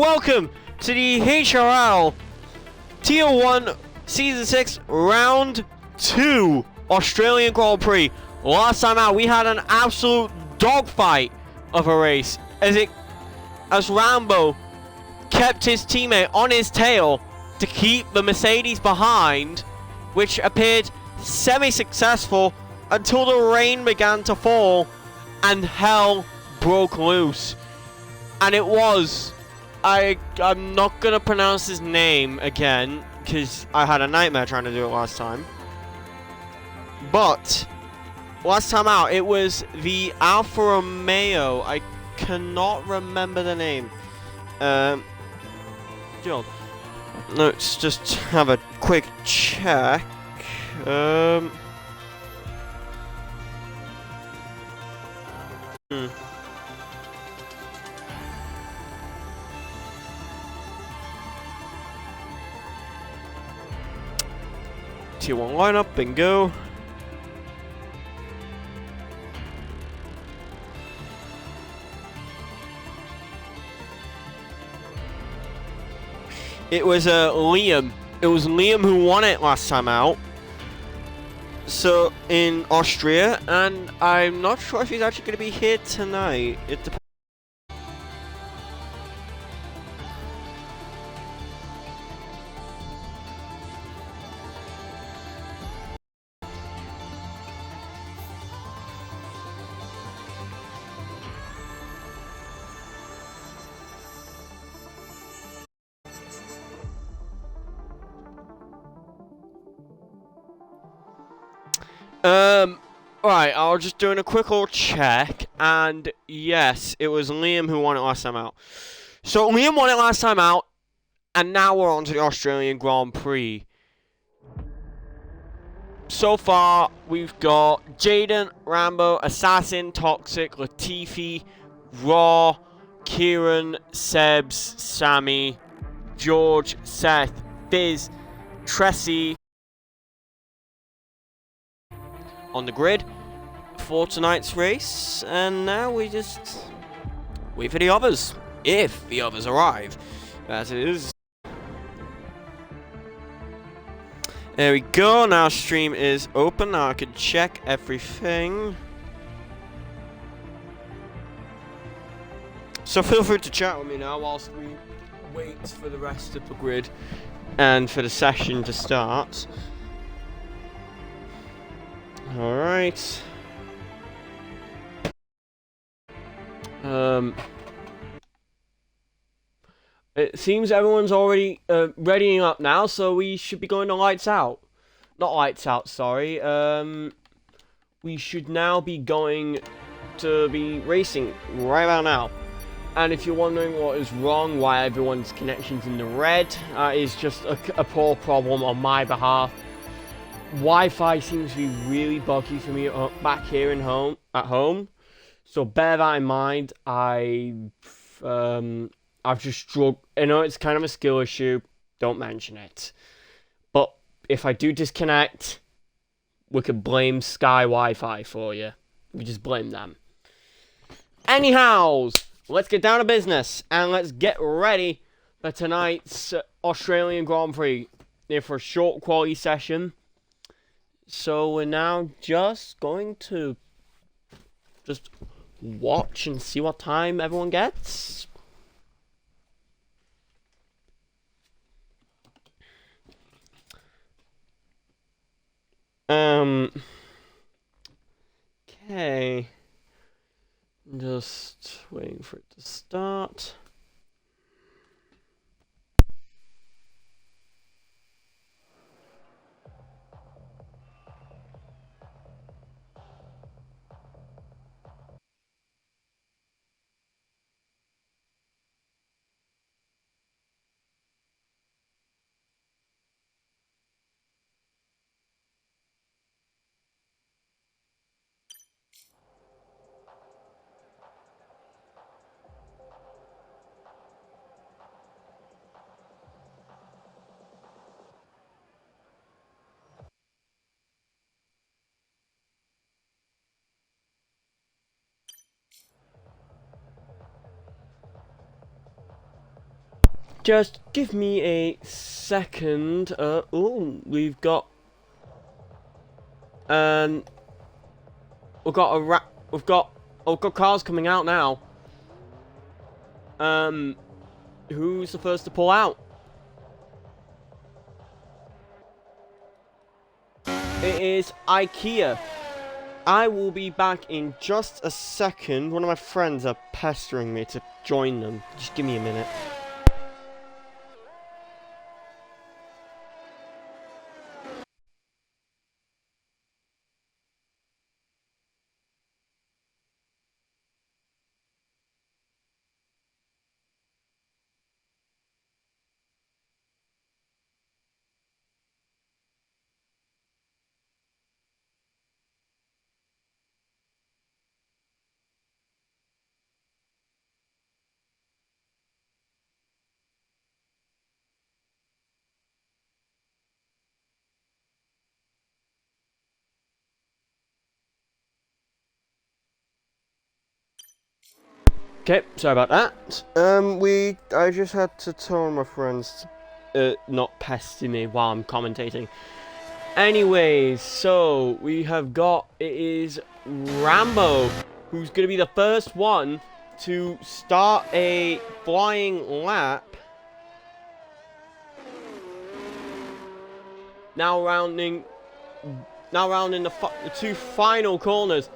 welcome to the HRL Tier 1 Season 6 Round 2 Australian Grand Prix. Last time out, we had an absolute dogfight of a race as Rambo kept his teammate on his tail to keep the Mercedes behind, which appeared semi-successful until the rain began to fall and hell broke loose. And it was, I'm not gonna pronounce his name again because I had a nightmare trying to do it last time. But last time out, it was the Alfa Romeo. I cannot remember the name. Let's just have a quick check. Tier 1 lineup, bingo. It was Liam. It was Liam who won it last time out. So in Austria, and I'm not sure if he's actually going to be here tonight. It depends. Right, I was just doing a quick little check, and yes, it was Liam who won it last time out. So Liam won it last time out, and now we're on to the Australian Grand Prix. So far, we've got Jaden, Rambo, Assassin, Toxic, Latifi, Raw, Kieran, Sebs, Sammy, George, Seth, Fizz, Tressie on the grid for tonight's race, and now we just wait for the others, if the others arrive, as it is. There we go, now stream is open, now I can check everything. So feel free to chat with me now whilst we wait for the rest of the grid and for the session to start. Alright. It seems everyone's already readying up now, so we should be going to lights out. Not lights out, sorry. We should now be going to be racing right about now. And if you're wondering what is wrong, why everyone's connection's in the red, is just a poor problem on my behalf. Wi-Fi seems to be really buggy for me back here at home, so bear that in mind. I've just struggled. I know it's kind of a skill issue. Don't mention it. But if I do disconnect, we could blame Sky Wi-Fi for you. We just blame them. Anyhow, let's get down to business and let's get ready for tonight's Australian Grand Prix. Here for a short quality session. So we're now just going to just watch and see what time everyone gets. Okay. Just waiting for it to start. Just give me a second. Oh, we've got we've got cars coming out now. Who's the first to pull out? It is IKEA. I will be back in just a second. One of my friends are pestering me to join them. Just give me a minute. Okay, sorry about that. I just had to tell my friends to, not pester me while I'm commentating. Anyways, so we have got, it is Rambo, who's going to be the first one to start a flying lap. Now rounding the two final corners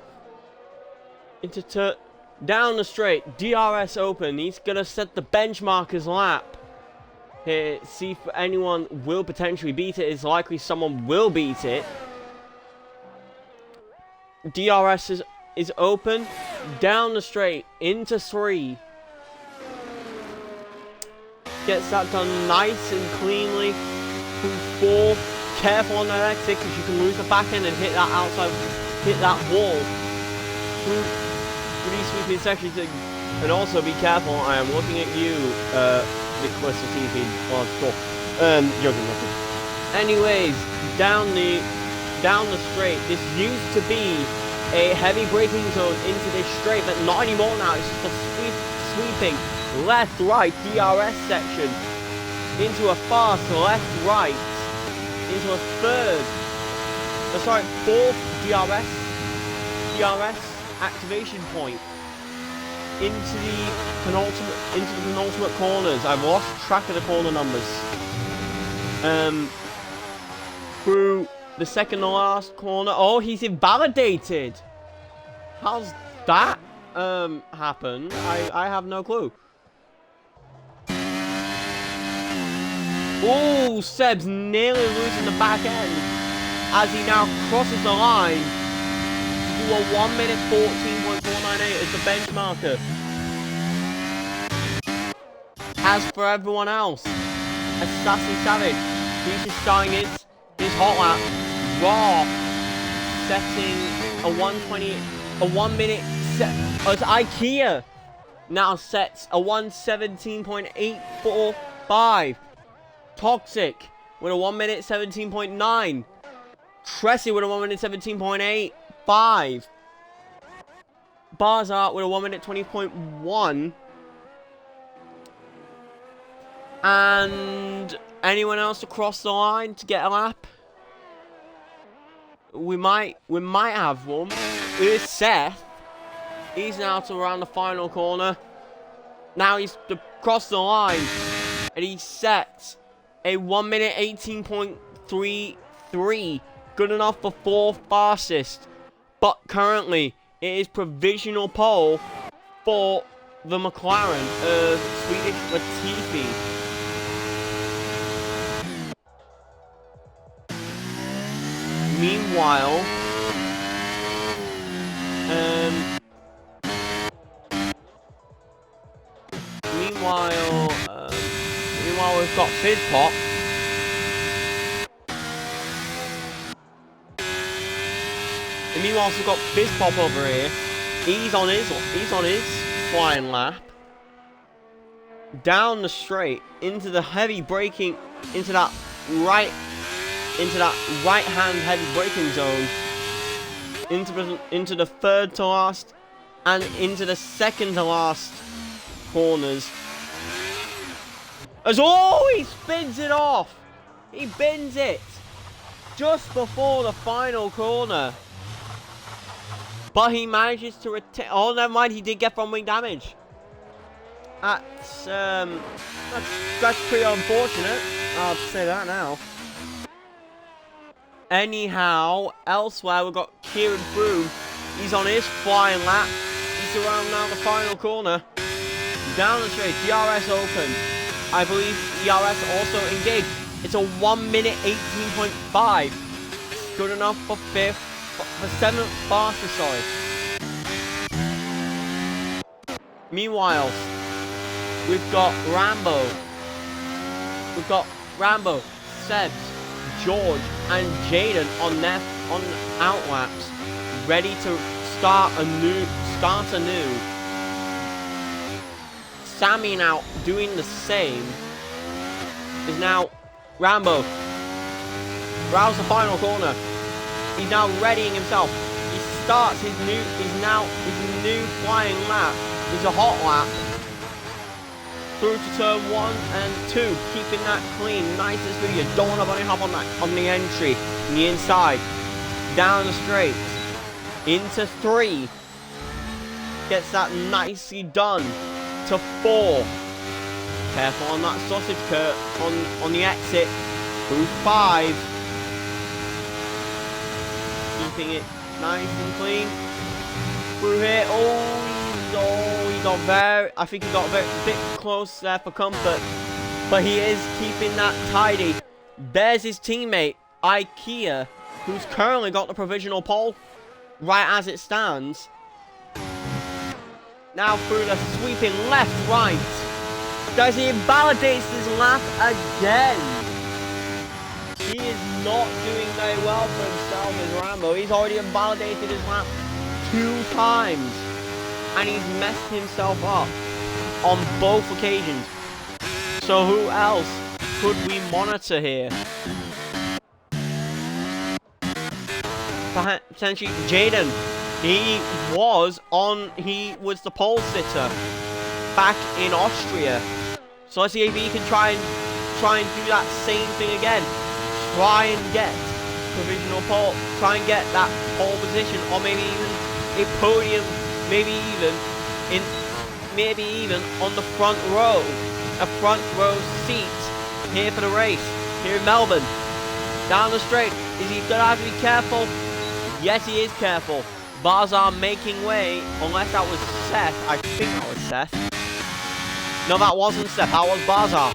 into down the straight. DRS open. He's gonna set the benchmarker's lap here. See if anyone will potentially beat it. It's likely someone will beat it. DRS is open. Down the straight into 3. Gets that done nice and cleanly. 4. Careful on that exit because you can lose the back end and hit that outside, hit that wall. Pretty sweeping section to, and also be careful. I am looking at you, Nicholas the TV. Oh, cool. Joking, nothing. Anyways, down the straight. This used to be a heavy braking zone into this straight, but not anymore now. It's just a sweeping left-right DRS section into a fast left-right. Into a fourth DRS activation point into the penultimate corners. I've lost track of the corner numbers. Through the second to last corner. Oh, he's invalidated. How's that happen? I have no clue. Oh, Seb's nearly losing the back end as he now crosses the line to do a 1 minute 14.498 as the benchmarker. As for everyone else, as Sassy Savage, he's just starting his hot lap, raw, setting a 1 minute set, as IKEA now sets a 1:17.845. Toxic with a 1 minute 17.9. Tressie with a 1 minute 17.85. Barzart with a 1 minute 20.1. And anyone else to cross the line to get a lap? We might have one. Here's Seth. He's now to around the final corner. Now he's to cross the line. And he sets a 1 minute 18.33. Good enough for 4th fastest. But currently, it is provisional pole for the McLaren of Swedish Latifi. Meanwhile, we've got Fizz Pop. And meanwhile, we've got Fizz Pop over here. He's on his flying lap. Down the straight into the heavy braking, into that right hand heavy braking zone. Into the third to last and into the second to last corners. As oh, he spins it off. He bins it just before the final corner. But he manages to retain. Oh, never mind. He did get front wing damage. That's pretty unfortunate. I'll say that now. Anyhow, elsewhere we've got Kieran Froome. He's on his flying lap. He's around now the final corner. Down the straight, DRS open. I believe DRS also engaged. It's a 1 minute 18.5. Good enough for fifth, for seventh fastest, sorry. Meanwhile, we've got Rambo. We've got Rambo, Sebs, George, and Jaden on outlaps, ready to start anew. Sammy now doing the same. Is now Rambo. Rouse the final corner. He's now readying himself. He starts his new flying lap. It's a hot lap. Through to turn 1 and 2, keeping that clean, nice and smooth. You don't want to bunny hop on the entry, on the inside, down the straight, into 3, gets that nicely done to 4. Careful on that sausage curve on the exit. Through 5, keeping it nice and clean. Through here, he got very, I think he got a bit close there for comfort, but he is keeping that tidy. There's his teammate, IKEA, who's currently got the provisional pole, right as it stands. Now through the sweeping left-right, as he invalidates his lap again. He is not doing very well for himself as Rambo. He's already invalidated his lap 2 times. And he's messed himself up on both occasions. So who else could we monitor here? Potentially Jaden. He was the pole sitter back in Austria. So let's see if he can try and do that same thing again. Try and get provisional pole. Try and get that pole position, or maybe even a podium. Maybe even on the front row, a front row seat here for the race, here in Melbourne. Down the straight, is he gonna have to be careful? Yes, he is careful. Bazaar making way, unless that was Seth. I think that was Seth. No, that wasn't Seth, that was Bazaar.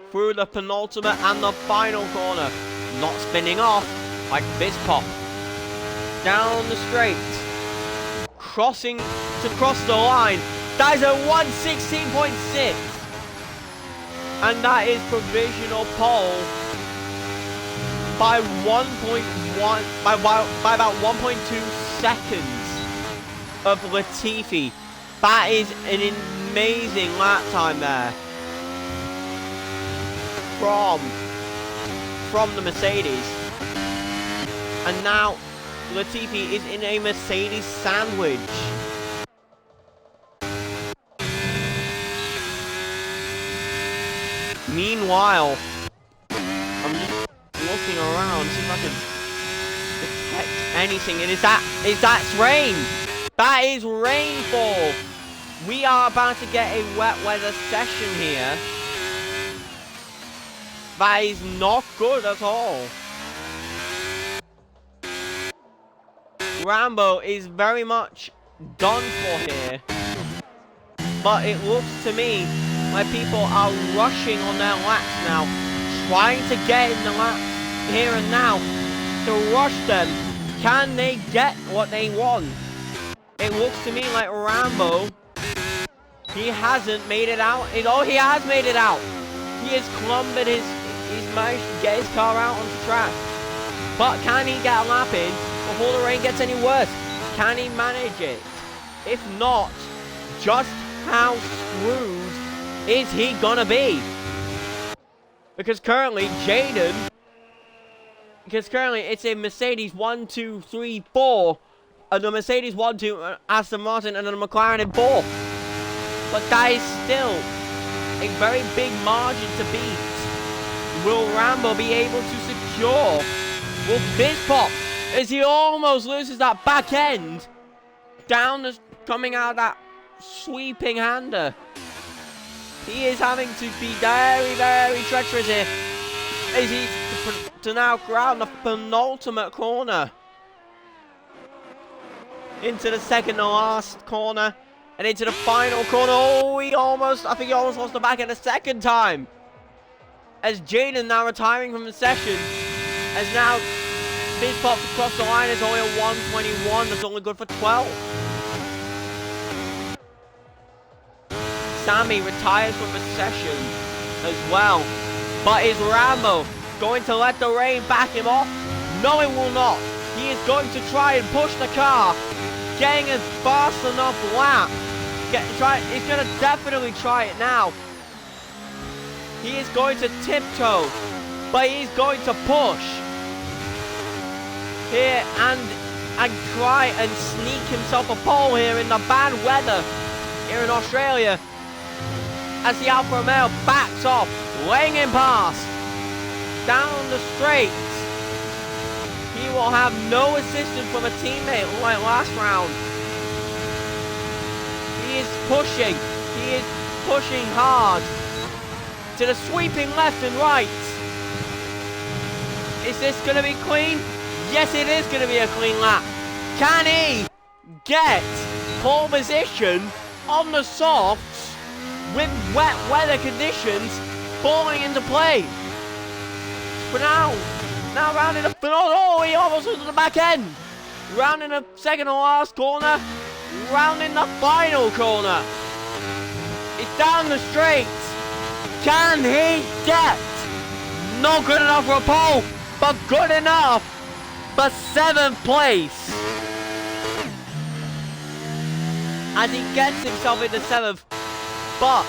Through the penultimate and the final corner, not spinning off like Bispop. Down the straight, crossing to cross the line. That is a 1:16.6, and that is provisional pole by 1.1 by about 1.2 seconds of Latifi. That is an amazing lap time there from the Mercedes, and now Latifi is in a Mercedes sandwich. Meanwhile, I'm just looking around, see if I can detect anything. And is that rain? That is rainfall. We are about to get a wet weather session here. That is not good at all. Rambo is very much done for here. But it looks to me like people are rushing on their laps now, trying to get in the laps here and now to rush them. Can they get what they want? It looks to me like Rambo, he hasn't made it out. Oh, he has made it out. He has clumbered he's managed to get his car out on the track. But can he get a lap in before the rain gets any worse? Can he manage it? If not, just how screwed is he gonna be? Because currently, it's a Mercedes 1, 2, 3, 4, and the Mercedes 1, 2, Aston Martin, and then a McLaren in 4. but that is still a very big margin to beat. Will Rambo be able to secure? Will Bizpop, as he almost loses that back end, coming out of that sweeping hander. He is having to be very, very treacherous here. As he to now ground the penultimate corner. Into the second to last corner. And into the final corner. Oh, I think he almost lost the back end a second time. As Jaden now retiring from the session. As now Bizpop across the line is only a 121. That's only good for 12. Sammy retires from the session as well. But is Rambo going to let the rain back him off? No, it will not. He is going to try and push the car. Getting a fast enough lap. He's going to definitely try it now. He is going to tiptoe. But he's going to push. Here and try and sneak himself a pole here in the bad weather here in Australia. As the Alfa Romeo backs off, laying him past. Down the straight. He will have no assistance from a teammate like last round. He is pushing. He is pushing hard. To the sweeping left and right. Is this going to be clean? Yes, it is going to be a clean lap. Can he get pole position on the softs with wet weather conditions falling into play? But now rounding the... Oh, he almost was to the back end. Rounding the second to last corner. Rounding the final corner. It's down the straight. Can he get? Not good enough for a pole, but good enough for 7th place. As he gets himself into 7th, but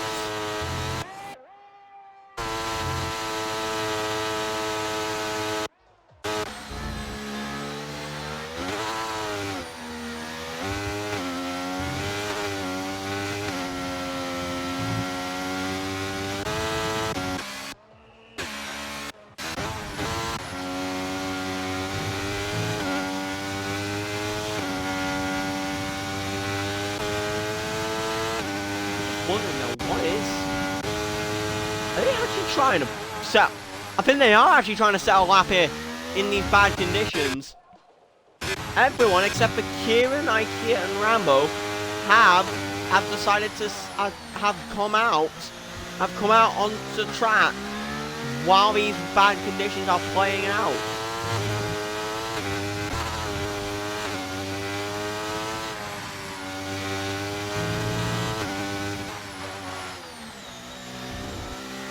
trying to set... I think they are actually trying to set a lap here in these bad conditions. Everyone except for Kieran, Ikea and Rambo have decided to have come out onto the track while these bad conditions are playing out.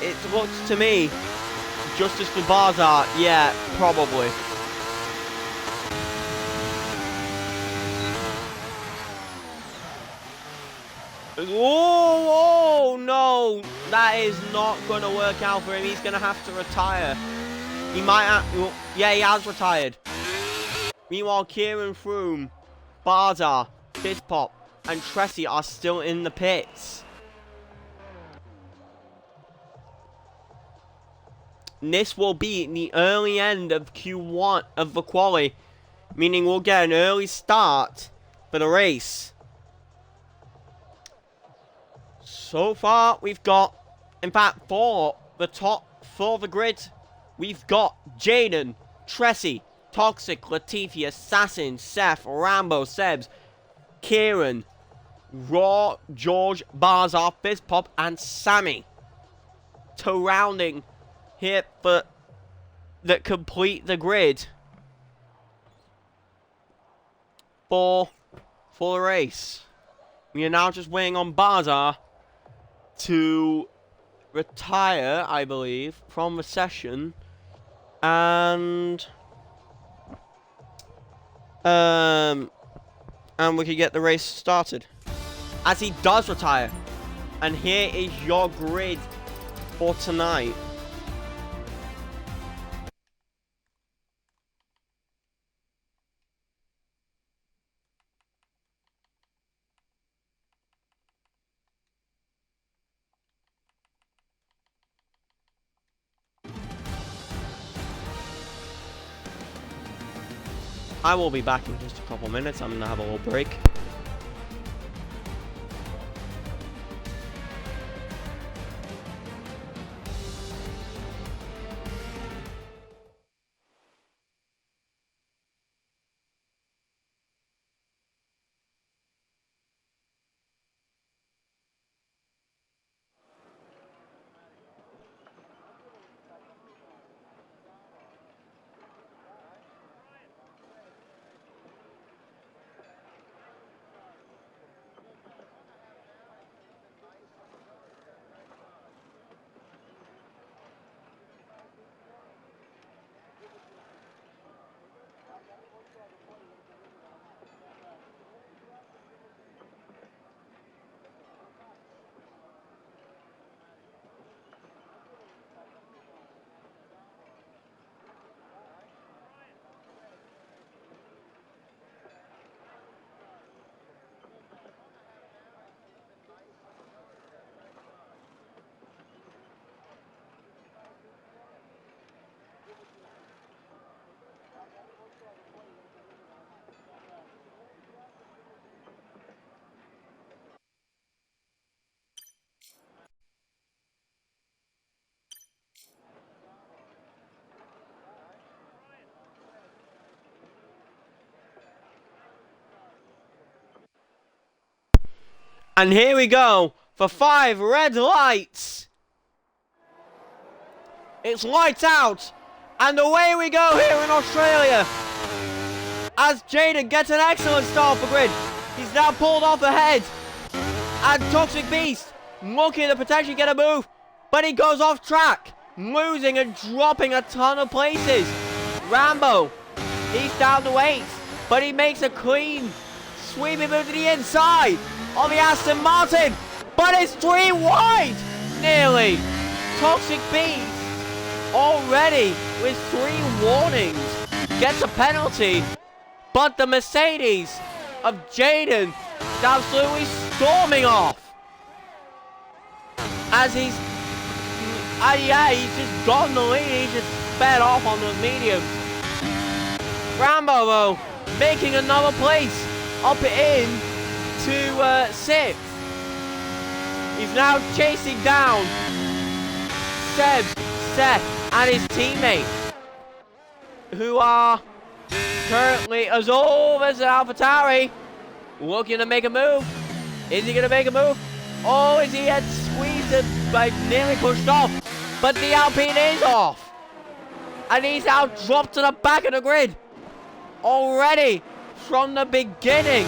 It looks to me, justice for Barzar, yeah, probably. Oh, no, that is not going to work out for him. He's going to have to retire. He might have, yeah, he has retired. Meanwhile, Kieran Froome, Barzar, Bizpop, and Tressie are still in the pits. This will be the early end of Q1 of the quali, meaning we'll get an early start for the race. So far, we've got, in fact, for the top 4 of the grid, we've got Jaden, Tressie, Toxic, Latifi, Assassin, Seth, Rambo, Sebs, Kieran, Raw, George, Barzar, Bizpop, and Sammy. Surrounding here that complete the grid for the race. We are now just waiting on Barzar to retire, I believe, from the session, and we can get the race started. As he does retire, and here is your grid for tonight. I will be back in just a couple minutes. I'm going to have a little break. And here we go for 5 red lights. It's lights out. And away we go here in Australia. As Jaden gets an excellent start for grid. He's now pulled off ahead. And Toxic Beast looking to potentially get a move. But he goes off track. Losing and dropping a ton of places. Rambo, he's down to 8. But he makes a clean sweeping move to the inside on the Aston Martin, but it's 3 wide, nearly. Toxic Beast already with 3 warnings gets a penalty, but the Mercedes of Jaden is absolutely storming off as he's just gotten the lead. He's just sped off on the medium. Rambo though making another place up in to 6th. He's now chasing down Seb, Seth, and his teammate, who are currently as old as AlphaTauri, looking to make a move. Is he going to make a move? Oh, is he had squeezed it, like nearly pushed off, but the Alpine is off, and he's now dropped to the back of the grid already from the beginning.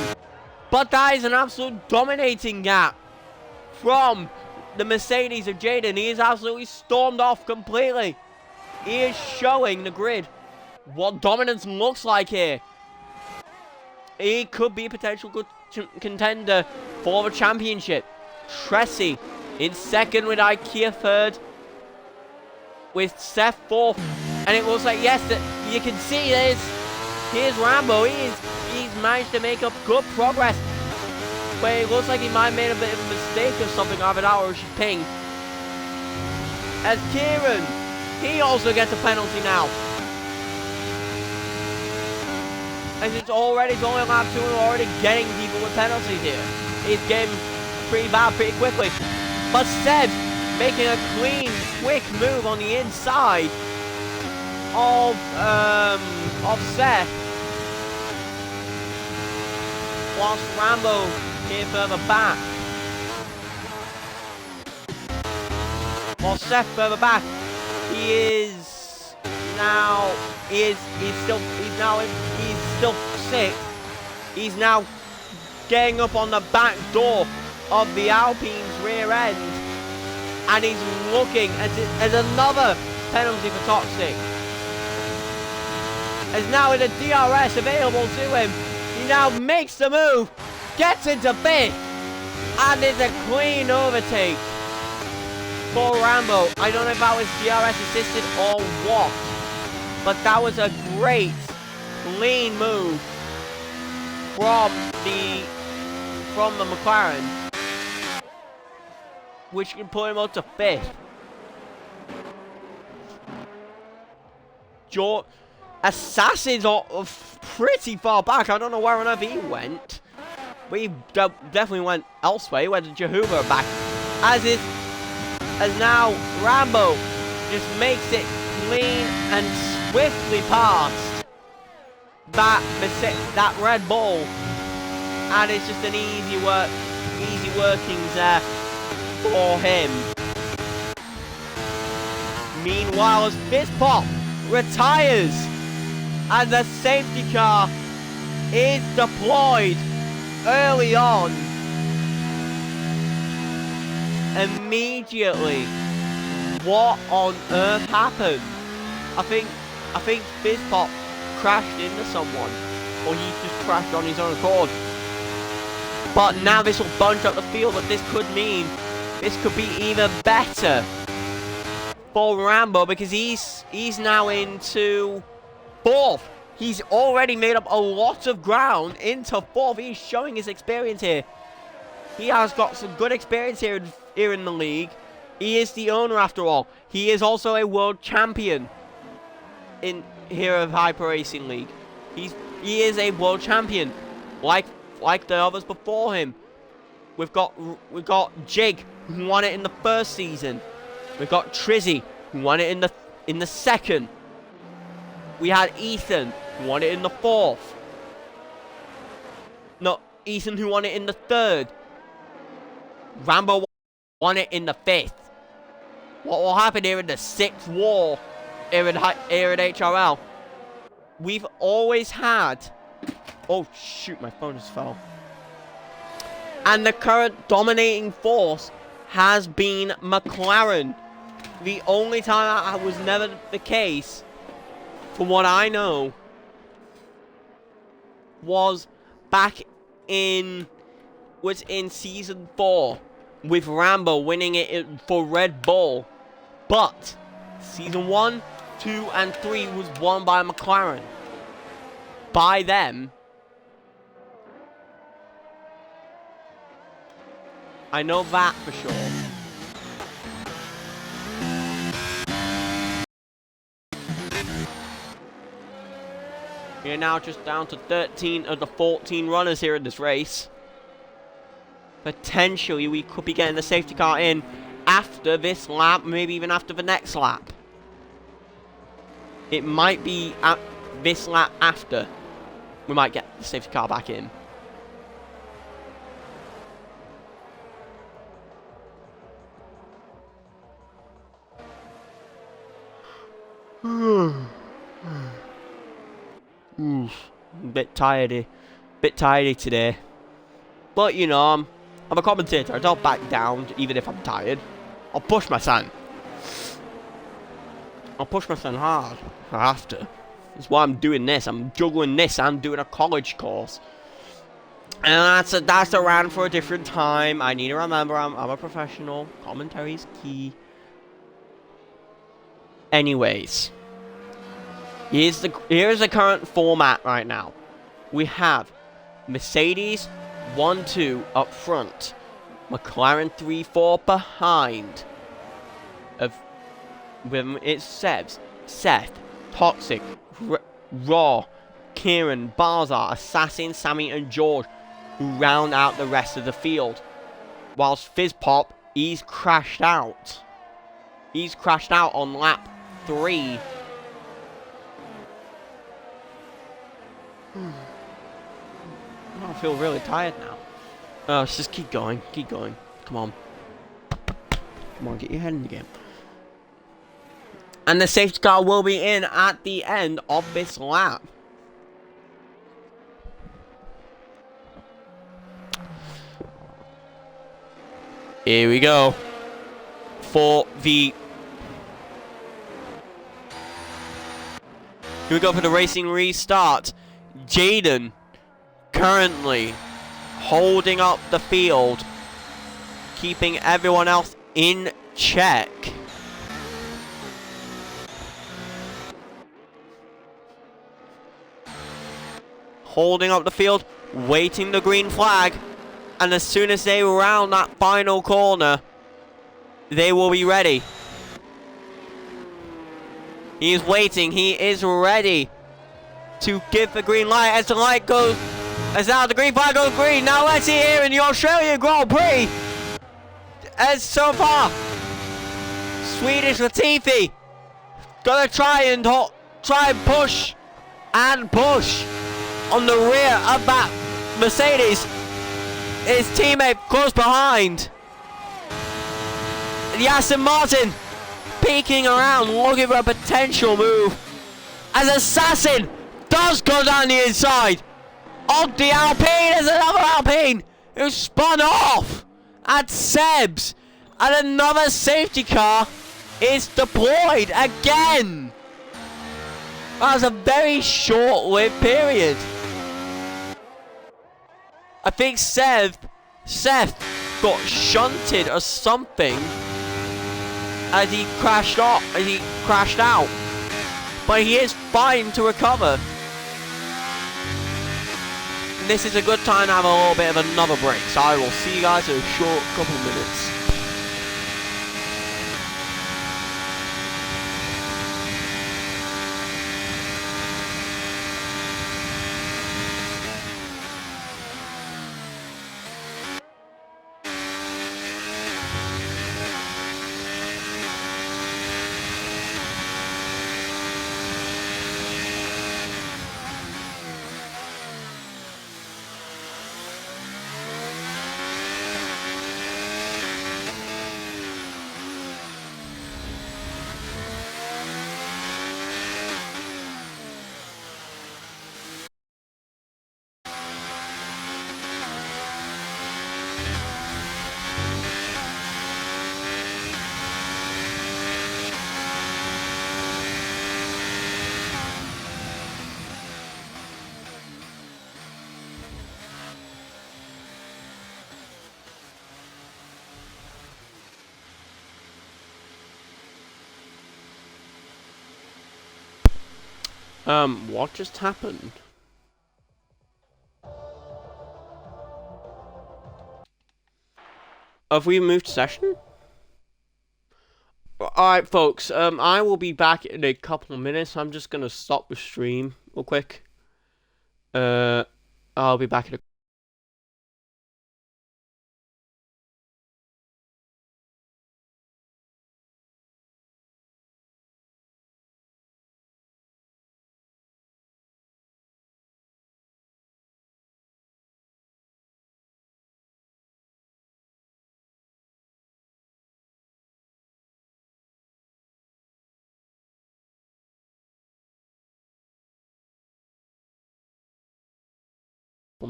But that is an absolute dominating gap from the Mercedes of Jaden. He is absolutely stormed off completely. He is showing the grid what dominance looks like here. He could be a potential good contender for the championship. Tressie in 2nd with IKEA 3rd. With Seth 4th. And it looks like, yes, that you can see this. Here's Rambo. He's managed to make up good progress. But it looks like he might have made a bit of a mistake or something over that, or she pinged. As Kieran, he also gets a penalty now. As it's already going lap 2 and already getting people with penalties here. It's getting pretty bad pretty quickly. But Seb making a clean, quick move on the inside of Seth. Whilst Rambo here further back. While Seth further back, he's still 6th. He's now getting up on the back door of the Alpine's rear end, and he's looking as another penalty for Toxic. As now with a DRS available to him, he now makes the move, gets into 5th, and it's a clean overtake for Rambo. I don't know if that was DRS assisted or what, but that was a great clean move from the McLaren, which can put him up to 5th. Assassin's pretty far back. I don't know where on earth he went. But he definitely went elsewhere. He went to Jehovah back. As now Rambo just makes it clean and swiftly past that Red Bull. And it's just an easy workings there for him. Meanwhile, as Fizzpop retires and the safety car is deployed early on, immediately, what on earth happened? I think Fizzpop crashed into someone, or he just crashed on his own accord. But now this will bunch up the field, but this could mean this could be even better for Rambo, because he's now into 4th. He's already made up a lot of ground into 4th. He's showing his experience here. He has got some good experience here in the league. He is the owner after all. He is also a world champion here of Hyper Racing League. He is a world champion, like the others before him. We've got Jig, who won it in the first season. We've got Trizzy, who won it in the second. We had Ethan, who won it in the 4th. No, Ethan, who won it in the 3rd. Rambo won it in the 5th. What will happen here in the 6th war here in HRL? We've always had... Oh, shoot, my phone just fell. And the current dominating force has been McLaren. The only time that was never the case, from what I know, was back in season 4 with Rambo winning it for Red Bull. But season 1, 2, and 3 was won by McLaren. By them. I know that for sure. We're now just down to 13 of the 14 runners here in this race. Potentially, we could be getting the safety car in after this lap, maybe even after the next lap. It might be at this lap after we might get the safety car back in. Bit tired today. But you know, I'm a commentator. I don't back down even if I'm tired. I'll push my son. I'll push my son hard if I have to. That's why I'm doing this. I'm juggling this and doing a college course. And that's a rant for a different time. I need to remember I'm a professional. Commentary is key. Anyways, here's the current format right now. We have Mercedes 1-2 up front, McLaren 3-4 behind. It's Seth, Toxic, Raw, Kieran, Barzar, Assassin, Sammy, and George, who round out the rest of the field. Whilst Fizzpop, he's crashed out. He's crashed out on lap 3. I feel really tired now. Let's just keep going. Come on, get your head in the game. And the safety car will be in at the end of this lap. Here we go. For the racing restart. Jaden currently holding up the field, keeping everyone else in check. Holding up the field, waiting the green flag, and as soon as they round that final corner, they will be ready. He is waiting, he is ready to give the green light as the light goes, as now the green flag goes green. Now let's see here in the Australian Grand Prix, as so far, Swedish Latifi gonna try and push on the rear of that Mercedes. His teammate close behind. The Aston Martin peeking around, looking for a potential move, as Assassin does go down the inside of the Alpine. There's another Alpine who spun off at Seb's, and another safety car is deployed again. That was a very short-lived period. I think Seth got shunted or something as he crashed out, but he is fine to recover. And this is a good time to have a little bit of another break, so I will see you guys in a short couple of minutes. What just happened? Have we moved session? Alright, folks, I will be back in a couple of minutes. I'm just gonna stop the stream real quick. I'll be back in a couple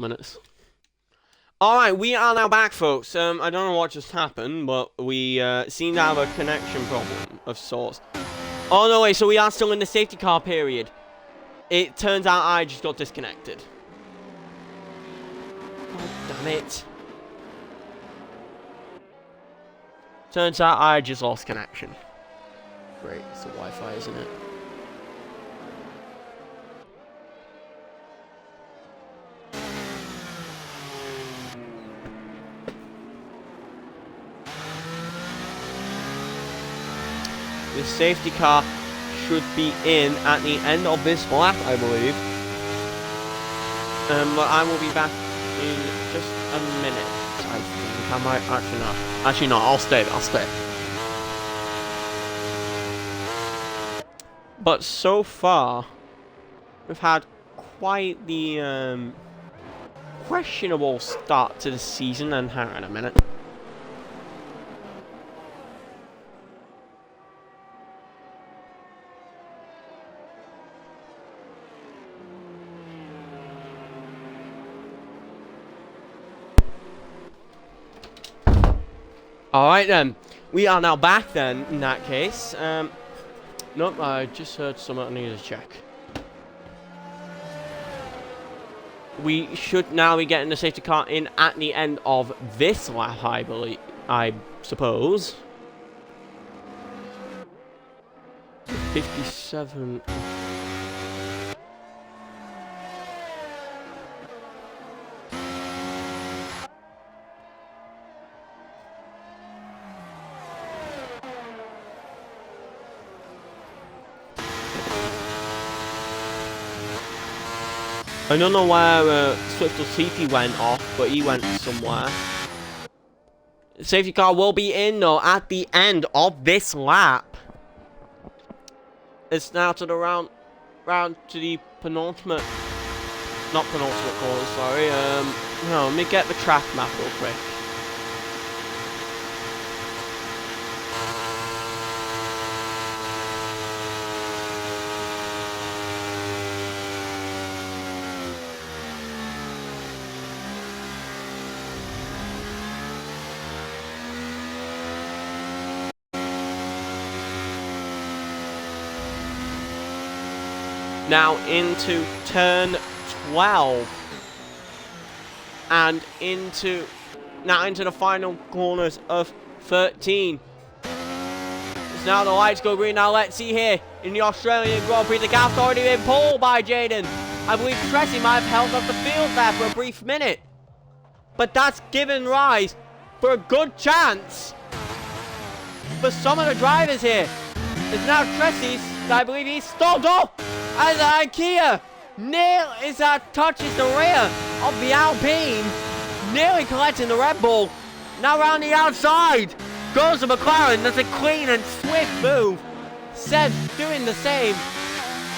minutes. Alright, we are now back, folks. I don't know what just happened, but we seem to have a connection problem of sorts. Oh no, wait, so we are still in the safety car period. It turns out I just got disconnected. Oh, damn it. Turns out I just lost connection. Great, it's the Wi-Fi, isn't it? The safety car should be in at the end of this lap, I believe. But I will be back in just a minute. I think I might actually not. Actually, no. I'll stay. But so far, we've had quite the questionable start to the season. And hang on a minute. Alright then, we are now back then, in that case. Nope, I just heard something I need to check. We should now be getting the safety car in at the end of this lap, I suppose. 57... I don't know where Swift or Seafy went off, but he went somewhere. The safety car will be in though at the end of this lap. It's now to the round to the penultimate, not penultimate corner, sorry. No, let me get the track map real quick. Now into turn 12 and into the final corners of 13. It's now the lights go green. Now let's see here in the Australian Grand Prix, the gap's already been pulled by Jaden. I believe Tracy might have held up the field there for a brief minute, but that's given rise for a good chance for some of the drivers here. It's now Tracy's, I believe he's stalled off as IKEA touches the rear of the Alpine, nearly collecting the Red Bull. Now around the outside goes the McLaren. That's a clean and swift move. Seb doing the same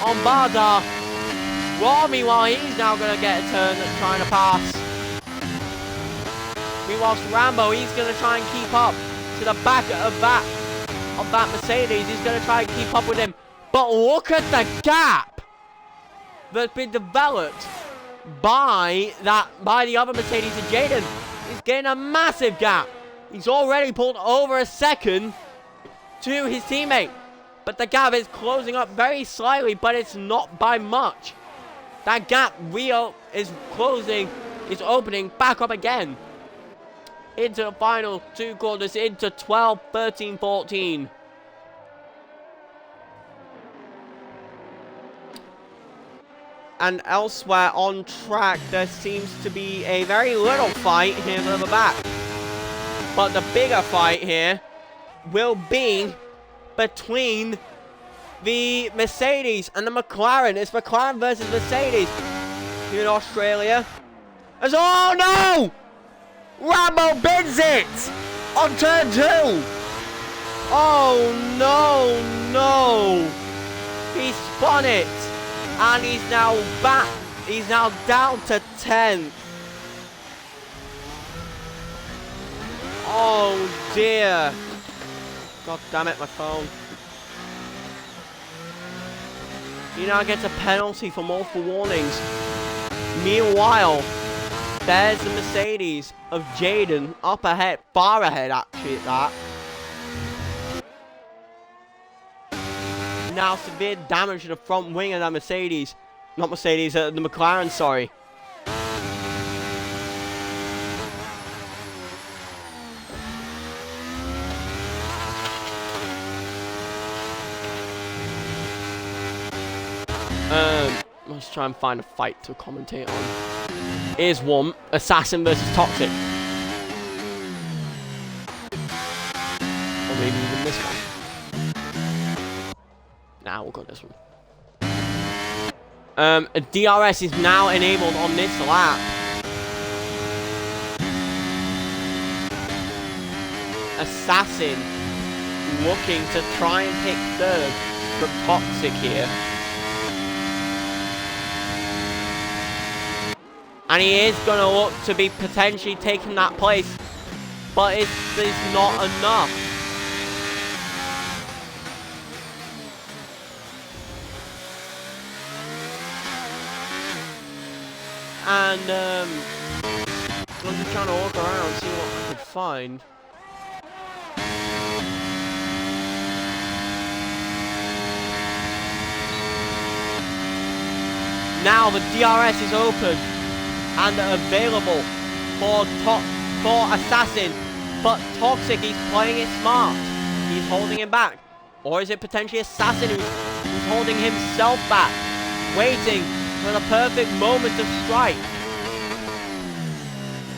on Bardar. Well, meanwhile, he's now going to get a turn trying to pass. Meanwhile, Rambo, he's going to try and keep up to the back of that Mercedes. He's going to try and keep up with him. But look at the gap that's been developed by the other Mercedes and Jaden. He's getting a massive gap. He's already pulled over a second to his teammate. But the gap is closing up very slightly, but it's not by much. That gap is opening back up again. Into the final two quarters, into 12, 13, 14. And elsewhere on track, there seems to be a very little fight here at the back. But the bigger fight here will be between the Mercedes and the McLaren. It's McLaren versus Mercedes here in Australia. Oh no! Rambo bins it on turn 2. Oh no. He spun it. And he's now back. He's now down to 10th. Oh dear. God damn it, my phone. He now gets a penalty for multiple warnings. Meanwhile, there's the Mercedes of Jaden up ahead, far ahead actually at that. Now severe damage to the front wing of that Mercedes. Not Mercedes, the McLaren, sorry. Let's try and find a fight to commentate on. Here's one. Assassin versus Toxic. Or maybe even this one. Nah, we'll go this one. A DRS is now enabled on this lap. Assassin looking to try and pick third from Toxic here. And he is going to look to be potentially taking that place. But it's not enough. And I'm just trying to walk around and see what I could find. Now the DRS is open and available for Assassin, but Toxic, he's playing it smart. He's holding him back. Or is it potentially Assassin who's holding himself back, waiting for the perfect moment to strike?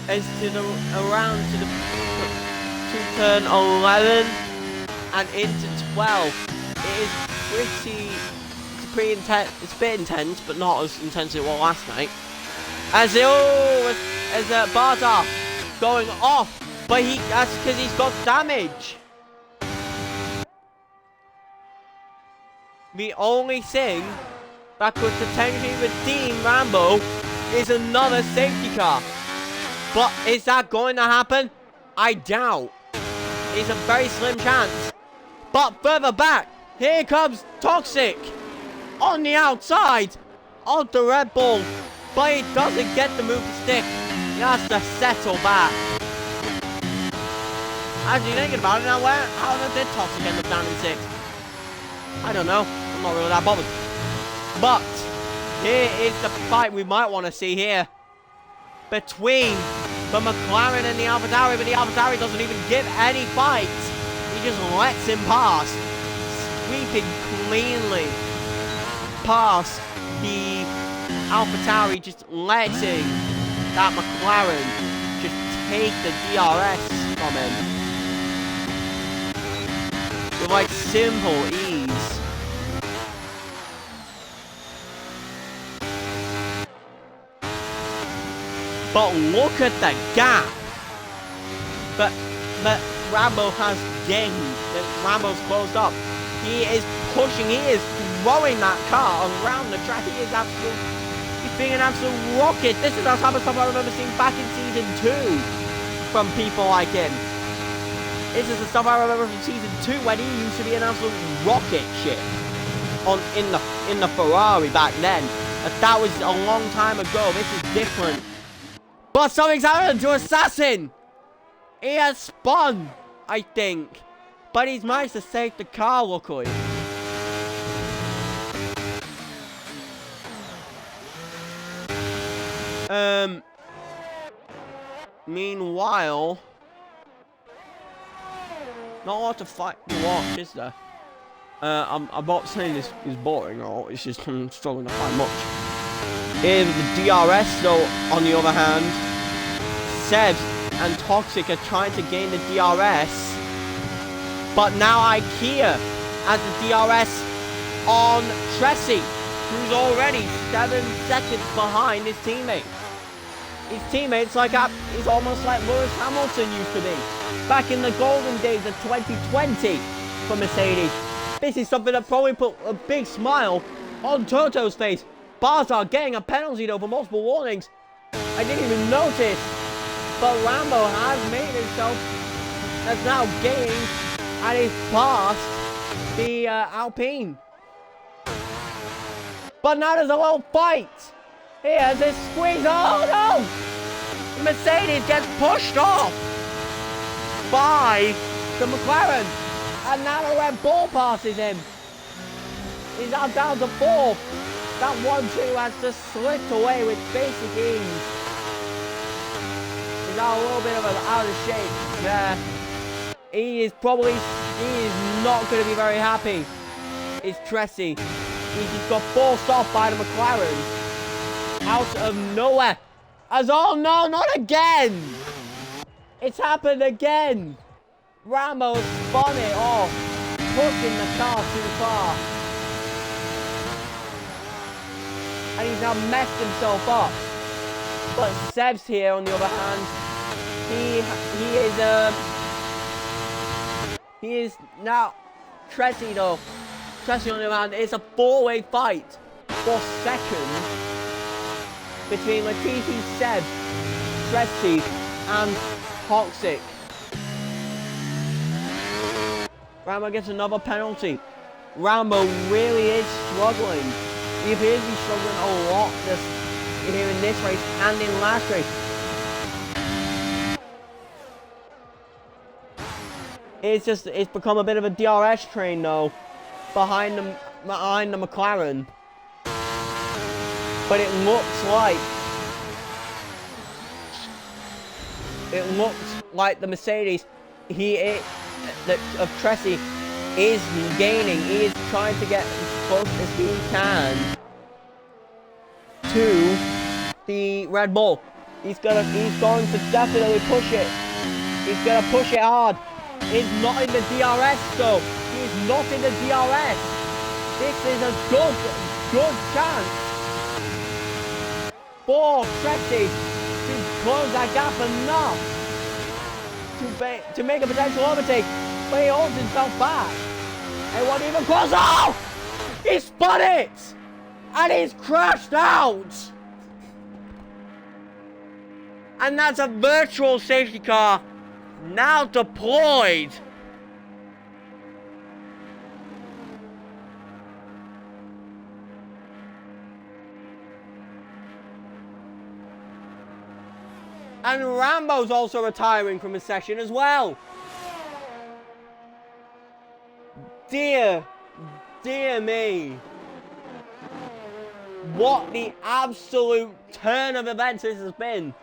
As to turn 11 and into 12, it is pretty intense. It's a bit intense, but not as intense as it was last night. As Barza going off, but that's because he's got damage. The only thing that could potentially redeem Rambo is another safety car. But is that going to happen? I doubt. It's a very slim chance. But further back, here comes Toxic on the outside of the Red Bull. But he doesn't get the move to stick. He has to settle back. Actually, thinking about it now, how did Toxic end up down in 6th? I don't know. I'm not really that bothered. But here is the fight we might want to see here between the McLaren and the AlphaTauri, but the AlphaTauri doesn't even give any fight. He just lets him pass, sweeping cleanly past the AlphaTauri, just letting that McLaren just take the DRS from him with like simple ease. But look at the gap that Rambo has gained, that Rambo's closed up. He is pushing, he is throwing that car around the track. He's being an absolute rocket. This is the type of stuff I remember seeing back in Season 2 from people like him. This is the stuff I remember from Season 2 when he used to be an absolute rocket ship in the Ferrari back then. That was a long time ago. This is different. But something's happened to Assassin! He has spun, I think. But he's managed to save the car, luckily. Meanwhile, not a lot to watch, is there? I'm not saying this is boring, or it's just I'm struggling to find much. In the DRS, though, on the other hand, Sebs and Toxic are trying to gain the DRS, but now IKEA has the DRS on Tressie, who's already 7 seconds behind his teammate. His teammate's he's almost like Lewis Hamilton used to be back in the golden days of 2020 for Mercedes. This is something that probably put a big smile on Toto's face. Barzar getting a penalty though for multiple warnings. I didn't even notice. But Rambo has made himself, has now gained and is past the Alpine. But now there's a little fight. Here's a squeeze. Oh no! The Mercedes gets pushed off by the McLaren. And now the Red Bull passes him. He's now down to 4th. That 1-2 has just slipped away with basic ease. He's now a little bit out of shape there. He is not going to be very happy. It's Tressie. He's just got forced off by the McLaren. Out of nowhere. As oh no, not again! It's happened again. Rambo spun it off, pushing the car too far. And he's now messed himself up. But Seb's here, on the other hand, he is now Tressie though. Tressie on the other hand, it's a 4-way fight for second between Latifi, Seb, Tressie, and Toxic. Rambo gets another penalty. Rambo really is struggling. He appears to be struggling a lot here in this race and in last race. It's become a bit of a DRS train though, behind the McLaren. But it looks like the Mercedes of Tressie is gaining. He is trying to get as close as he can to the Red Bull. He's going to definitely push it. He's going to push it hard. He's not in the DRS though. He's not in the DRS. This is a good chance for Trexie to close that gap enough to make a potential overtake, but he holds himself back. And won't even cross. Oh! He spun it! And he's crashed out! And that's a virtual safety car now deployed. And Rambo's also retiring from his session as well. Dear me. What the absolute turn of events this has been.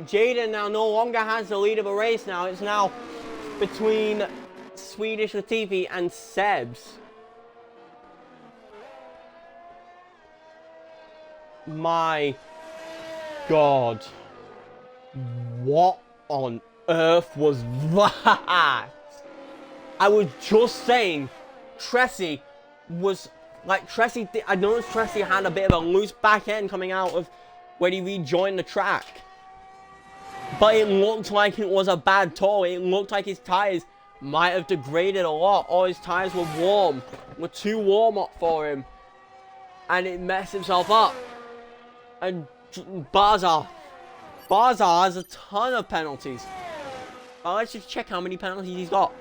Jaden now no longer has the lead of a race now. It's now between Swedish Latifi and Sebs. My God. What on earth was that? I was just saying, Tressie was, like, I noticed Tressie had a bit of a loose back end coming out of when he rejoined the track. But it looked like it was a bad toll. It looked like his tyres might have degraded a lot. Or his tyres were warm. Were too warm up for him. And it messed himself up. And Bazaar has a ton of penalties. But let's just check how many penalties he's got.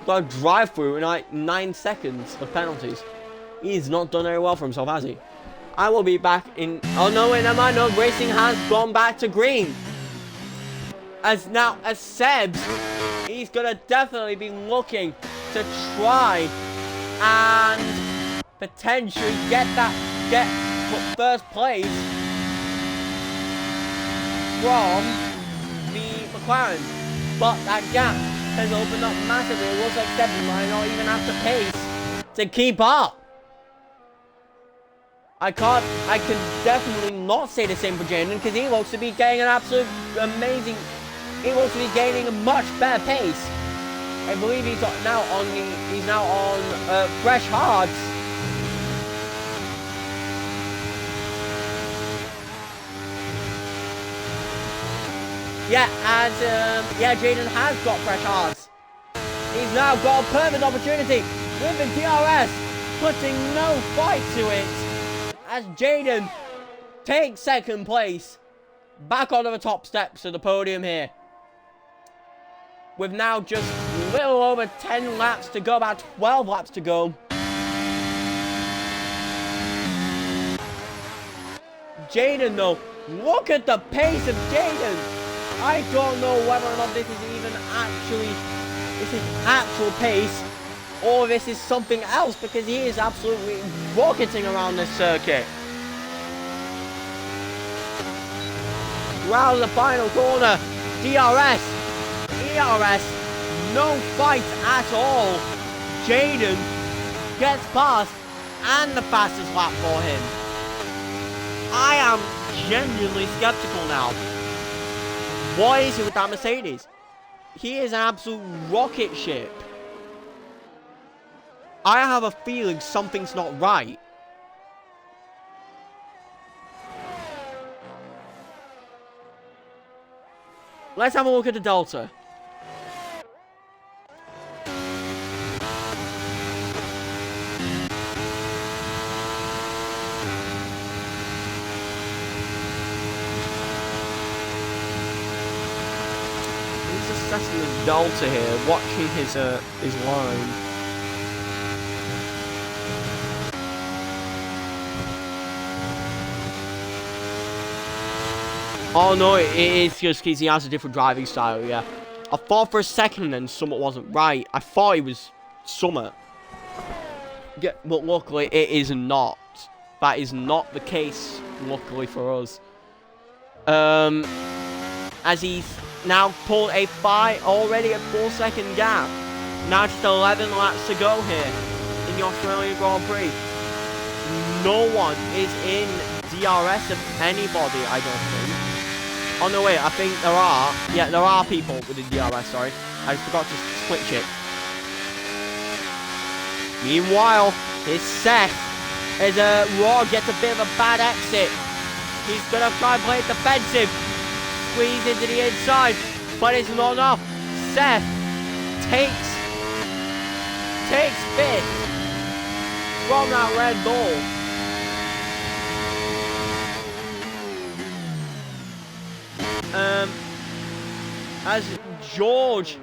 He's got a drive-through in like 9 seconds of penalties. He's not done very well for himself, has he? I will be back in... Oh no, wait, never mind. No, racing has gone back to green. As Sebs, he's gonna definitely be looking to try and potentially get first place from the McLaren. But that gap has opened up massively. It looks like Sebs might not even have the pace to keep up. I can definitely not say the same for Jaden because he looks to be getting an absolute amazing. He looks to be gaining a much better pace. I believe he's now on fresh hards. Yeah, and Jaden has got fresh hards. He's now got a perfect opportunity with the DRS, putting no fight to it. As Jaden takes second place, back onto the top steps of the podium here. With now just a little over 10 laps to go, about 12 laps to go. Jaden though, look at the pace of Jaden. I don't know whether or not this is actual pace, or this is something else, because he is absolutely rocketing around this circuit. Round the final corner, DRS, ERS, no fight at all. Jaden gets past, and the fastest lap for him. I am genuinely skeptical now. What is it with that Mercedes? He is an absolute rocket ship. I have a feeling something's not right. Let's have a look at the Delta. Assessing his Delta here, watching his line. Oh no, it is just because he has a different driving style, yeah. I thought for a second then something wasn't right. I thought he was Summit. Yeah, but luckily it is not. That is not the case, luckily for us. As he's now pulled already a 4-second gap Now just 11 laps to go here in the Australian Grand Prix. No one is in DRS of anybody, I don't think. Oh no, wait, I think there are. Yeah, there are people within DRS, sorry. I forgot to switch it. Meanwhile, here's Seth. As Raw gets a bit of a bad exit. He's gonna try and play it defensive. Squeeze into the inside, but it's not enough. Seth takes fifth from that Red Bull. As George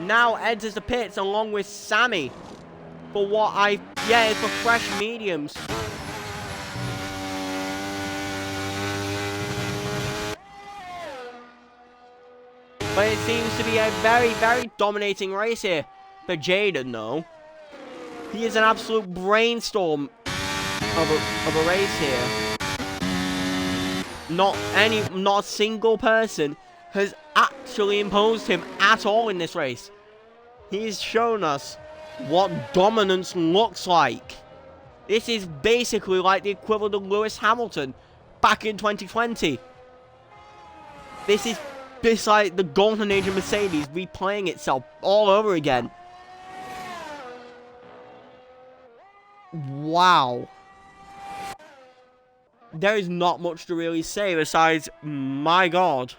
now enters the pits along with Sammy for it's for fresh mediums. But it seems to be a very, very dominating race here for Jaden, though. He is an absolute brainstorm of a race here. Not a single person has actually imposed him at all in this race. He's shown us what dominance looks like. This is basically like the equivalent of Lewis Hamilton back in 2020. This is like the golden age of Mercedes replaying itself all over again. Wow. There is not much to really say besides, my God,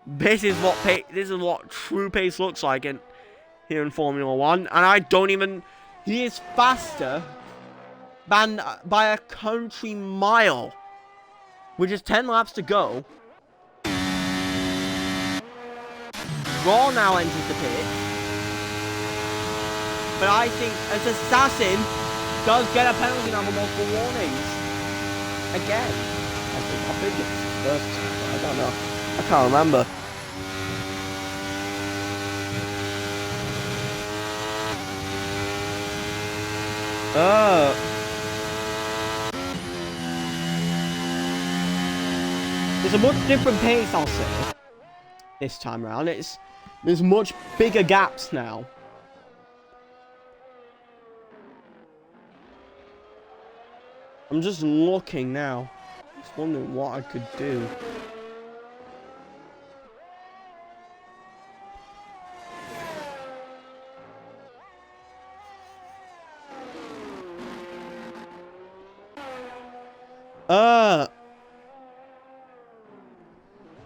this is what true pace looks like here in Formula 1, and I don't even. He is faster than by a country mile, with just 10 laps to go. Raw now enters the pit, but I think as Assassin does get a penalty now for multiple warnings. Again, I think it's the first time. I don't know. I can't remember. It's a much different pace, I'll say. This time around, there's much bigger gaps now. I'm just looking now. Just wondering what I could do.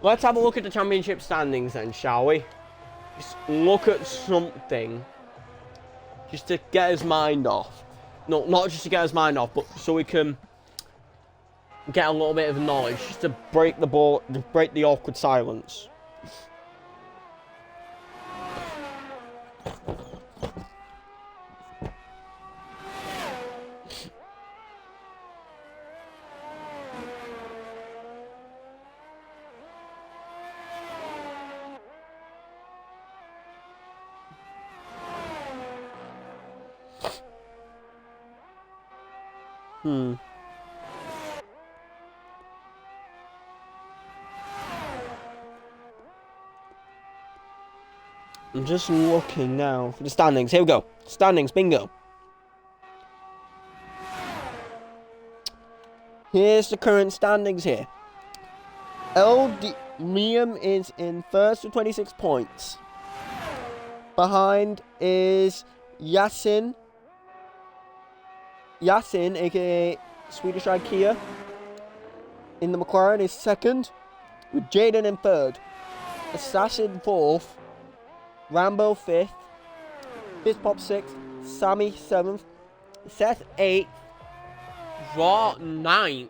Let's have a look at the championship standings then, shall we? Just look at something. Just to get his mind off. No, not just to get his mind off, but so we can get a little bit of knowledge, just to break the awkward silence. I'm just looking now for the standings. Here we go. Standings, bingo. Here's the current standings here. Liam is in first with 26 points. Behind is Yasin, aka Swedish IKEA, in the McLaren is second, with Jaden in third, Assassin fourth, Rambo fifth, Bizpop sixth, Sammy seventh, Seth eighth, Raw ninth,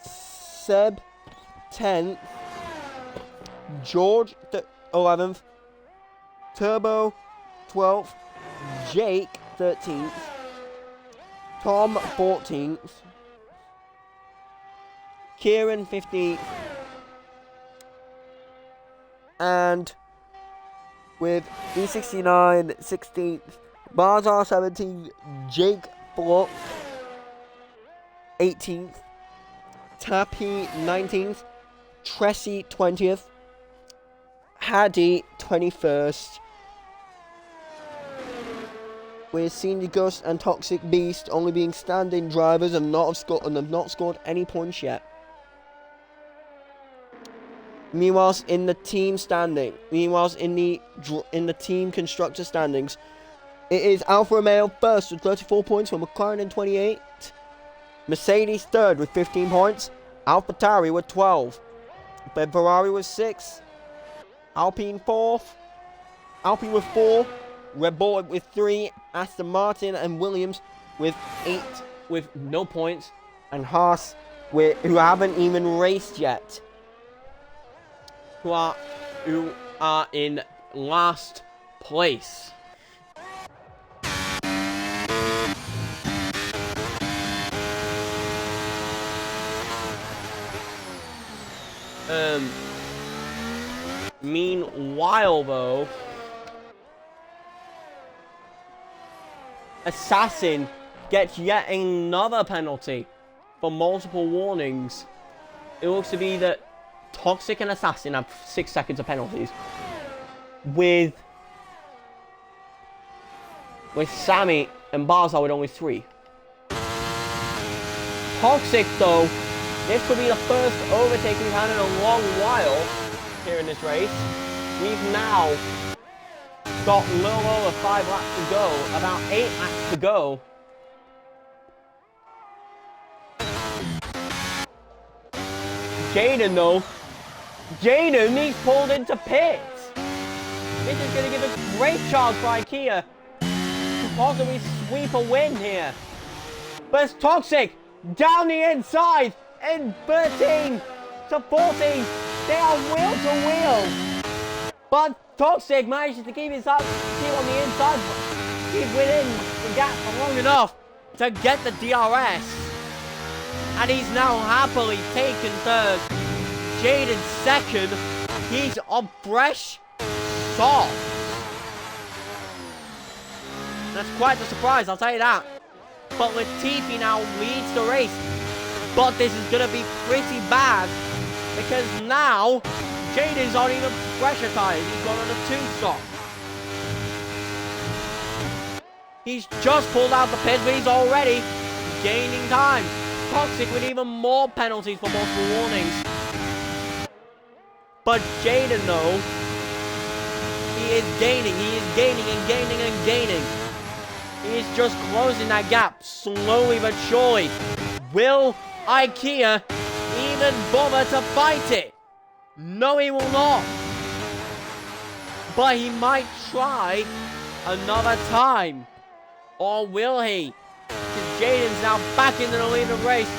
Seb 10th, George 11th, Turbo 12th, Jake 13th, Tom 14th, Kieran 15th, and with B69 16th, Barzar 17th, Jake Block 18th, Tappy 19th, Tressie 20th, Paddy 21st. With Senior Ghost and Toxic Beast only being stand-in drivers and have not scored any points yet. Meanwhile, in the team team constructor standings, it is Alfa Romeo first with 34 points, with McLaren in 28. Mercedes third with 15 points. AlphaTauri with 12. Then Ferrari with 6. Alpine fourth. Alpine with 4. Red Bull with 3. Aston Martin and Williams with 8 with no points. And Haas, who haven't even raced yet, who are in last place. Meanwhile, though, Assassin gets yet another penalty for multiple warnings. It looks to be that Toxic and Assassin have 6 seconds of penalties, with Sammy and Barzal with only 3. Toxic, though, this could be the first overtake we've had in a long while here in this race. We've now got a little over 5 laps to go, about 8 laps to go. Jaden, though, he's pulled into pits. This is going to give a great chance for IKEA to possibly sweep a win here. But it's Toxic down the inside in 13 to 14. They are wheel to wheel. But Toxic manages to keep his up, keep on the inside, keep within the gap for long enough to get the DRS. And he's now happily taken third. Jaden second. He's on fresh start. That's quite the surprise, I'll tell you that. But Latifi now leads the race. But this is going to be pretty bad, because now Jaden's on even fresher tyres. He's gone on a 2-stop. He's just pulled out the pits, but he's already gaining time. Toxic with even more penalties for multiple warnings. But Jaden, though, he is gaining and gaining and gaining. He is just closing that gap slowly but surely. Will IKEA even bother to fight it? No, he will not. But he might try another time. Or will he? Because Jaden's now back into the lead of the race.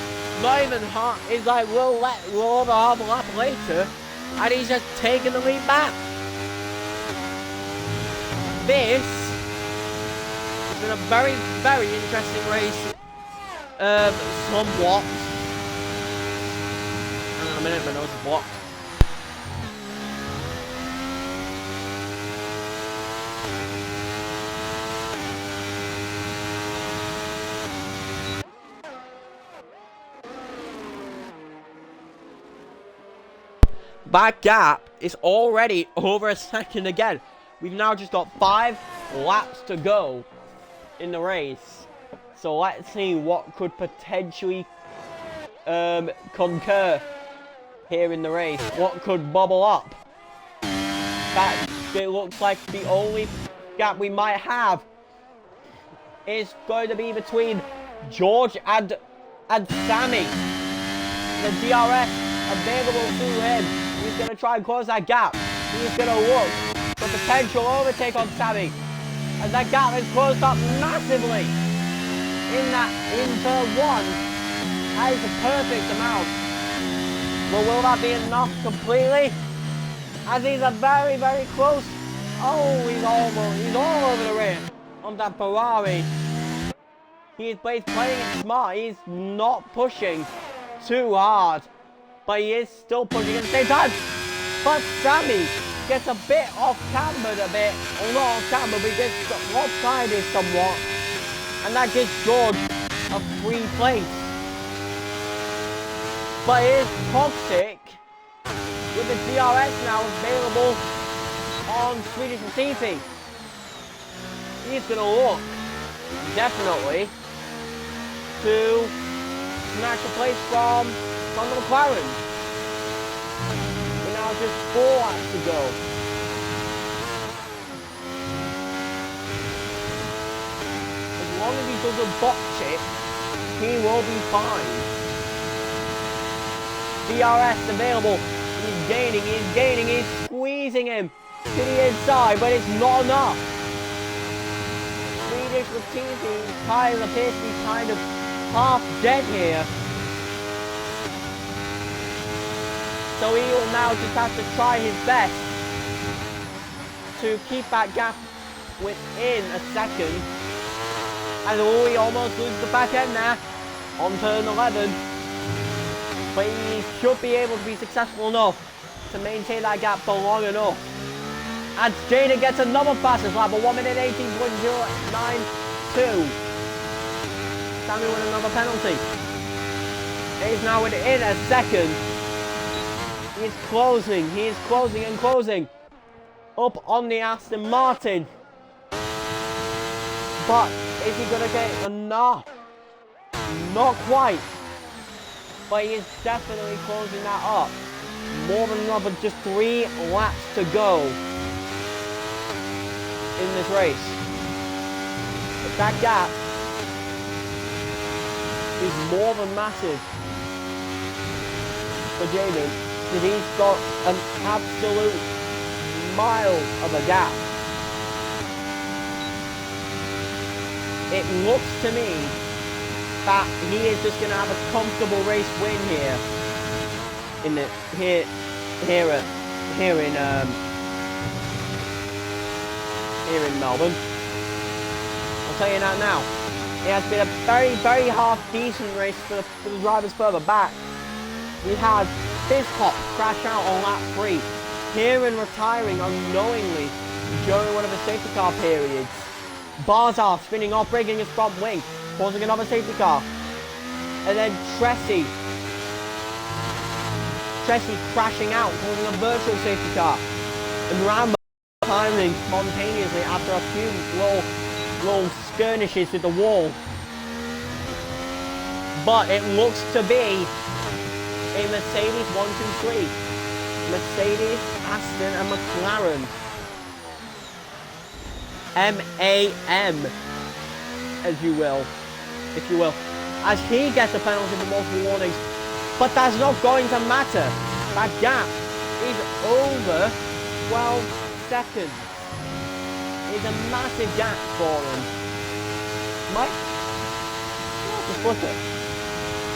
Not even hard. It's like, we'll over half a lap later. And he's just taking the lead back. This has been a very, very interesting race. Somewhat. Hang on a minute, my nose is blocked. That gap is already over a second again. We've now just got 5 laps to go in the race. So let's see what could potentially concur here in the race. What could bubble up? That it looks like the only gap we might have is going to be between George and Sammy. The DRS available to him. He's going to try and close that gap. He's going to look for potential overtake on Sammy. And that gap is closed up massively. In turn 1. That is the perfect amount. But will that be enough completely? As he's a very, very close. Oh, he's all over the rim on that Ferrari. He's playing it smart. He's not pushing too hard. But he is still pushing at the same time. But Sammy gets a bit off cambered a bit. Or not off cambered, but he gets lopsided somewhat. And that gives George a free place. But here's Toxic with the DRS now available on Swedish Latifi. He's going to look, definitely, to snatch a place from the McLaren. We're now just 4 laps to go. As long as he doesn't botch it, he will be fine. DRS available. He's gaining, he's squeezing him to the inside, but it's not enough. Swedish Latifi, tires appear to be kind of half dead here. So he will now just have to try his best to keep that gap within a second. And he almost loses the back end there on turn 11. But he should be able to be successful enough to maintain that gap for long enough. And Jaden gets another fastest lap, a 1 minute 18.092. Sammy with another penalty. He's now within a second. He's closing and closing. Up on the Aston Martin. But is he going to get enough? Not quite. But he is definitely closing that up. More than enough, but just 3 laps to go in this race. But that gap is more than massive for Jaden. Because he's got an absolute mile of a gap. It looks to me that he is just going to have a comfortable race win here. Here in Melbourne. I'll tell you that now. It has been a very, very half decent race for the drivers further back. We had Bizhop crash out on lap 3. Kieran retiring unknowingly during one of the safety car periods. Barzar spinning off, breaking his front wing, causing another safety car. And then Tressie crashing out, causing a virtual safety car. And Rambo climbing spontaneously after a few little skirmishes with the wall. But it looks to be a Mercedes 1, 2, 3. Mercedes, Aston and McLaren. MAM, if you will. As he gets a penalty for multiple warnings. But that's not going to matter. That gap is over 12 seconds. It's a massive gap for him. Mike? Just split it.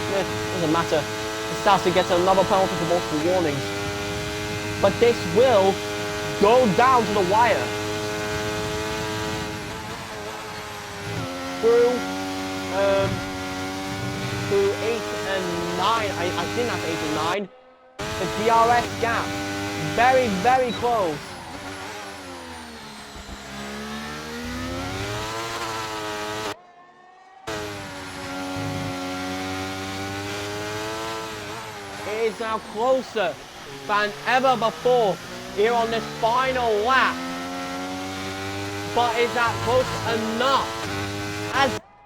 Yeah, doesn't matter. Stassi gets another penalty for multiple warnings. But this will go down to the wire. Through 8 and 9, I think that's 8 and 9. The DRS gap, very, very close. It is now closer than ever before here on this final lap. But is that close enough?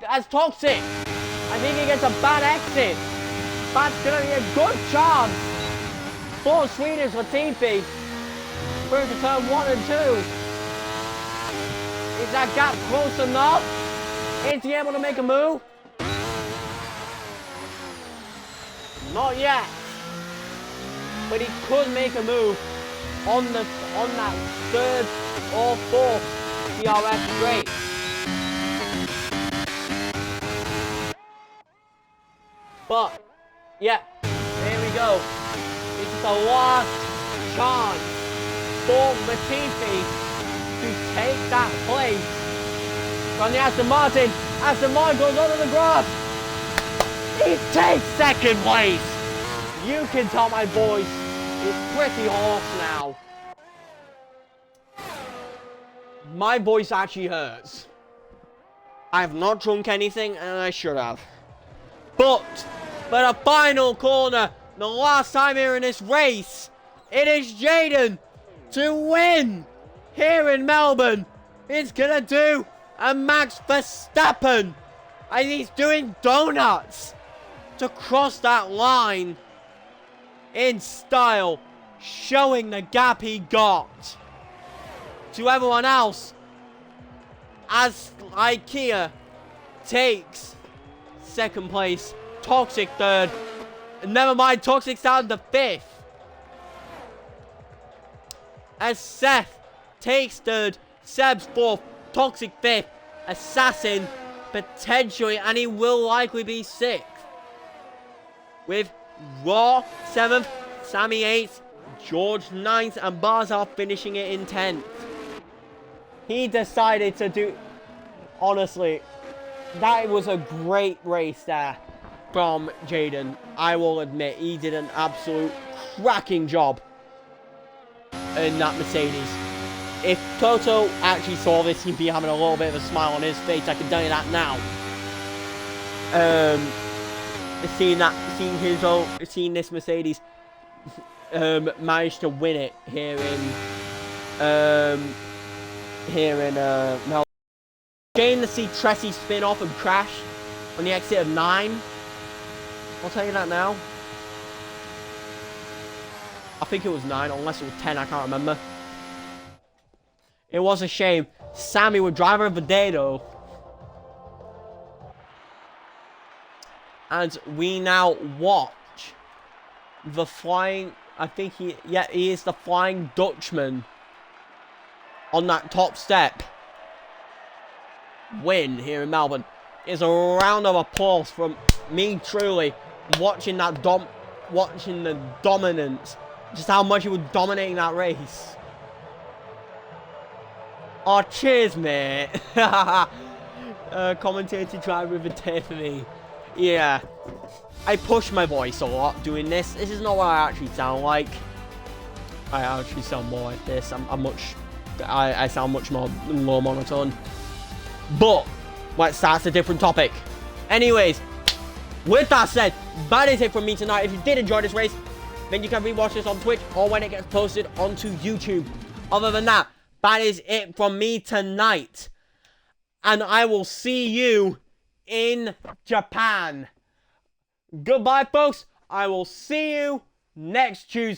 As Toxic, I think he gets a bad exit. That's going to be a good chance for Swedish Latifi through to turn 1 and 2. Is that gap close enough? Is he able to make a move? Not yet. But he could make a move on that 3rd or 4th DRS straight. But, yeah, here we go. This is the last chance for Latifi to take that place from the Aston Martin. Aston Martin goes under the grass. He takes 2nd place. You can tell my voice is pretty hoarse now. My voice actually hurts. I have not drunk anything, and I should have. But for the final corner, the last time here in this race, it is Jaden to win here in Melbourne is gonna do a Max Verstappen. And he's doing donuts to cross that line in style, showing the gap he got to everyone else as IKEA takes second place, Toxic third, and never mind, Toxic's down to fifth. As Seth takes third, Seb's fourth, Toxic fifth, Assassin potentially, and he will likely be sixth. With Raw 7th, Sammy 8th, George 9th, and Barzal finishing it in 10th. He decided to do... Honestly, that was a great race there from Jaden. I will admit, he did an absolute cracking job in that Mercedes. If Toto actually saw this, he'd be having a little bit of a smile on his face. I can tell you that now. Seeing this Mercedes manage to win it here in Melbourne. Shame to see Tressie spin off and crash on the exit of 9. I'll tell you that now. I think it was 9, unless it was 10. I can't remember. It was a shame. Sammy was driver of the day, though. And we now watch the flying... I think he is the Flying Dutchman on that top step. Win here in Melbourne. It's a round of applause from me, truly, watching that watching the dominance. Just how much he was dominating that race. Oh, cheers, mate. Commentator driver of the day for me. Yeah. I push my voice a lot doing this. This is not what I actually sound like. I actually sound more like this. I sound much more low monotone. But that's a different topic. Anyways, with that said, that is it from me tonight. If you did enjoy this race, then you can rewatch this on Twitch or when it gets posted onto YouTube. Other than that, that is it from me tonight. And I will see you in Japan. Goodbye, folks. I will see you next Tuesday.